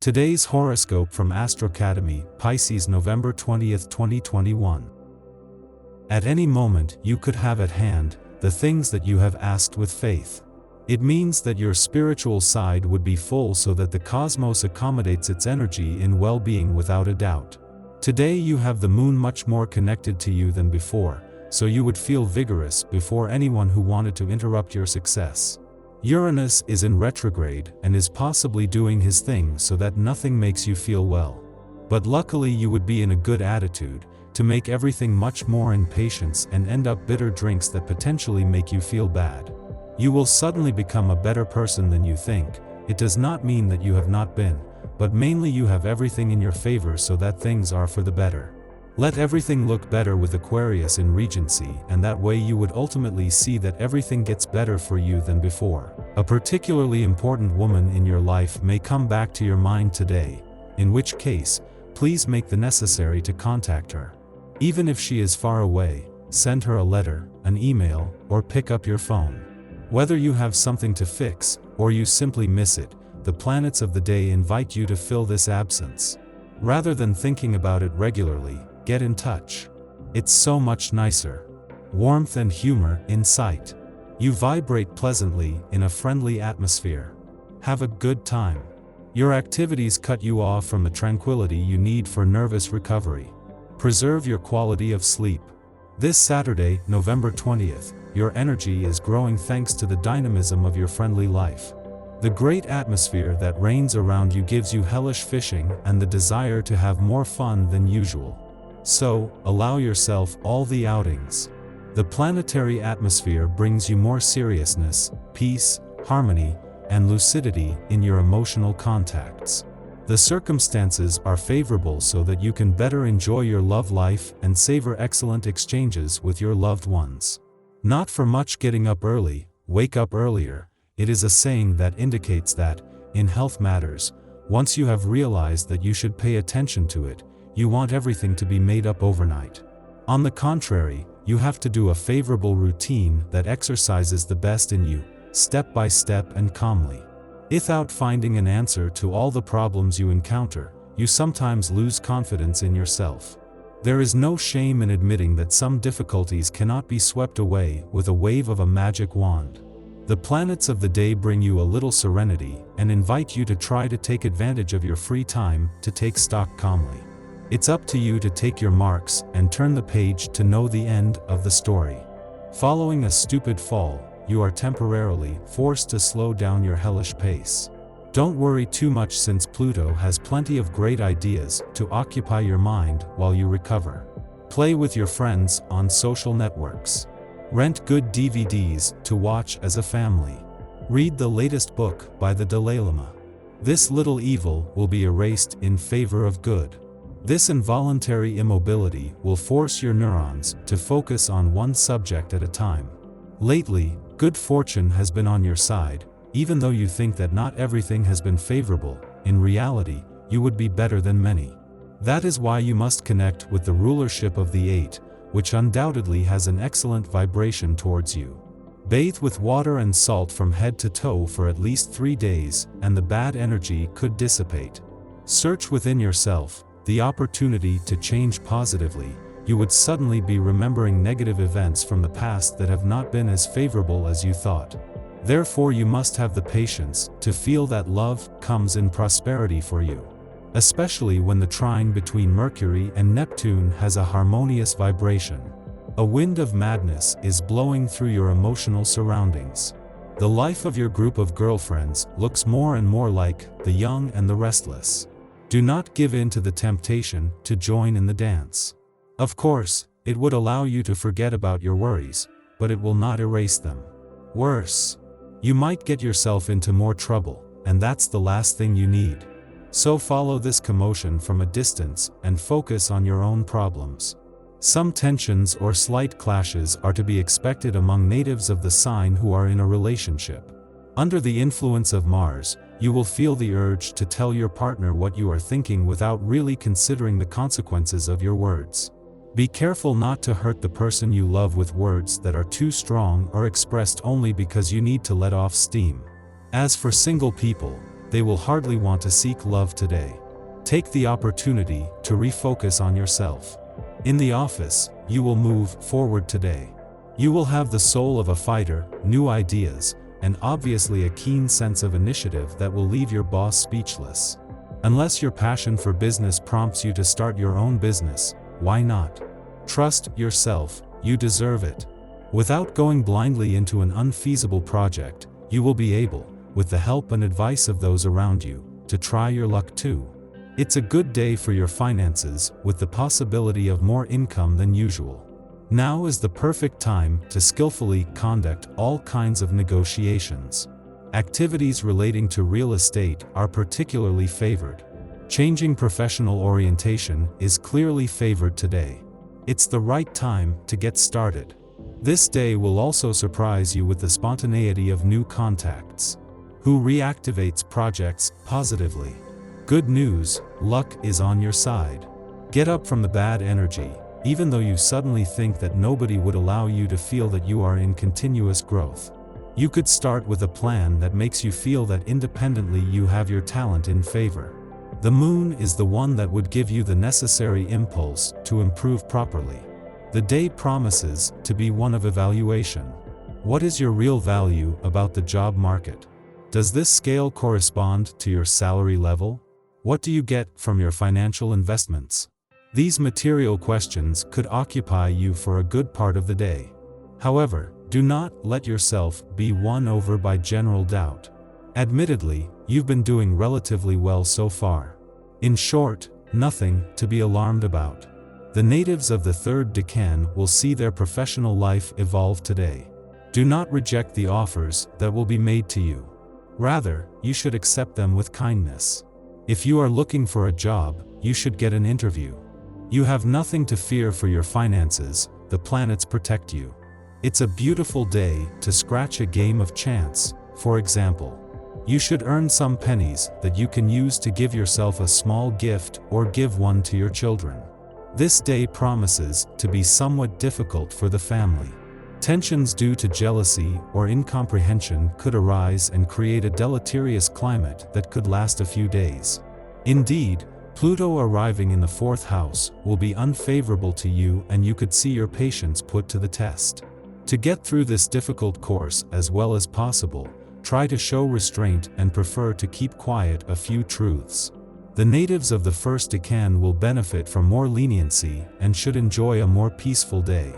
Today's horoscope from Astrocademy, Pisces November 20th, 2021. At any moment you could have at hand the things that you have asked with faith. It means that your spiritual side would be full so that the cosmos accommodates its energy in well-being without a doubt. Today you have the moon much more connected to you than before, so you would feel vigorous before anyone who wanted to interrupt your success. Uranus is in retrograde and is possibly doing his thing so that nothing makes you feel well. But luckily you would be in a good attitude to make everything much more in patience and end up bitter drinks that potentially make you feel bad. You will suddenly become a better person than you think. It does not mean that you have not been, but mainly you have everything in your favor so that things are for the better. Let everything look better with Aquarius in Regency, and that way you would ultimately see that everything gets better for you than before. A particularly important woman in your life may come back to your mind today, in which case, please make the necessary to contact her. Even if she is far away, send her a letter, an email, or pick up your phone. Whether you have something to fix, or you simply miss it, the planets of the day invite you to fill this absence. Rather than thinking about it regularly, get in touch. It's so much nicer. Warmth and humor in sight. You vibrate pleasantly in a friendly atmosphere. Have a good time. Your activities cut you off from the tranquility you need for nervous recovery. Preserve your quality of sleep. This Saturday, November 20th, your energy is growing thanks to the dynamism of your friendly life. The great atmosphere that reigns around you gives you hellish fishing and the desire to have more fun than usual. So, allow yourself all the outings. The planetary atmosphere brings you more seriousness, peace, harmony, and lucidity in your emotional contacts. The circumstances are favorable so that you can better enjoy your love life and savor excellent exchanges with your loved ones. Not for much getting up early, wake up earlier. It is a saying that indicates that, in health matters, once you have realized that you should pay attention to it, you want everything to be made up overnight. On the contrary, you have to do a favorable routine that exercises the best in you, step by step and calmly. Without finding an answer to all the problems you encounter, you sometimes lose confidence in yourself. There is no shame in admitting that some difficulties cannot be swept away with a wave of a magic wand. The planets of the day bring you a little serenity and invite you to try to take advantage of your free time to take stock calmly. It's up to you to take your marks and turn the page to know the end of the story. Following a stupid fall, you are temporarily forced to slow down your hellish pace. Don't worry too much since Pluto has plenty of great ideas to occupy your mind while you recover. Play with your friends on social networks. Rent good DVDs to watch as a family. Read the latest book by the Dalai Lama. This little evil will be erased in favor of good. This involuntary immobility will force your neurons to focus on one subject at a time. Lately, good fortune has been on your side. Even though you think that not everything has been favorable, in reality, you would be better than many. That is why you must connect with the rulership of the 8, which undoubtedly has an excellent vibration towards you. Bathe with water and salt from head to toe for at least 3 days, and the bad energy could dissipate. Search within yourself the opportunity to change positively. You would suddenly be remembering negative events from the past that have not been as favorable as you thought. Therefore you must have the patience to feel that love comes in prosperity for you. Especially when the trine between Mercury and Neptune has a harmonious vibration. A wind of madness is blowing through your emotional surroundings. The life of your group of girlfriends looks more and more like the young and the restless. Do not give in to the temptation to join in the dance. Of course, it would allow you to forget about your worries, but it will not erase them. Worse, you might get yourself into more trouble, and that's the last thing you need. So follow this commotion from a distance and focus on your own problems. Some tensions or slight clashes are to be expected among natives of the sign who are in a relationship. Under the influence of Mars, you will feel the urge to tell your partner what you are thinking without really considering the consequences of your words. Be careful not to hurt the person you love with words that are too strong or expressed only because you need to let off steam. As for single people, they will hardly want to seek love today. Take the opportunity to refocus on yourself. In the office, you will move forward today. You will have the soul of a fighter, new ideas, and obviously a keen sense of initiative that will leave your boss speechless. Unless your passion for business prompts you to start your own business, why not? Trust yourself, you deserve it. Without going blindly into an unfeasible project, you will be able, with the help and advice of those around you, to try your luck too. It's a good day for your finances, with the possibility of more income than usual. Now is the perfect time to skillfully conduct all kinds of negotiations. Activities relating to real estate are particularly favored. Changing professional orientation is clearly favored today. It's the right time to get started. This day will also surprise you with the spontaneity of new contacts. Who reactivates projects positively. Good news, luck is on your side. Get up from the bad energy, even though you suddenly think that nobody would allow you to feel that you are in continuous growth. You could start with a plan that makes you feel that independently you have your talent in favor. The moon is the one that would give you the necessary impulse to improve properly. The day promises to be one of evaluation. What is your real value about the job market? Does this scale correspond to your salary level? What do you get from your financial investments? These material questions could occupy you for a good part of the day. However, do not let yourself be won over by general doubt. Admittedly, you've been doing relatively well so far. In short, nothing to be alarmed about. The natives of the third decan will see their professional life evolve today. Do not reject the offers that will be made to you. Rather, you should accept them with kindness. If you are looking for a job, you should get an interview. You have nothing to fear for your finances, the planets protect you. It's a beautiful day to scratch a game of chance, for example. You should earn some pennies that you can use to give yourself a small gift or give one to your children. This day promises to be somewhat difficult for the family. Tensions due to jealousy or incomprehension could arise and create a deleterious climate that could last a few days. Indeed, Pluto arriving in the fourth house will be unfavorable to you, and you could see your patience put to the test. To get through this difficult course as well as possible, try to show restraint and prefer to keep quiet a few truths. The natives of the first decan will benefit from more leniency and should enjoy a more peaceful day.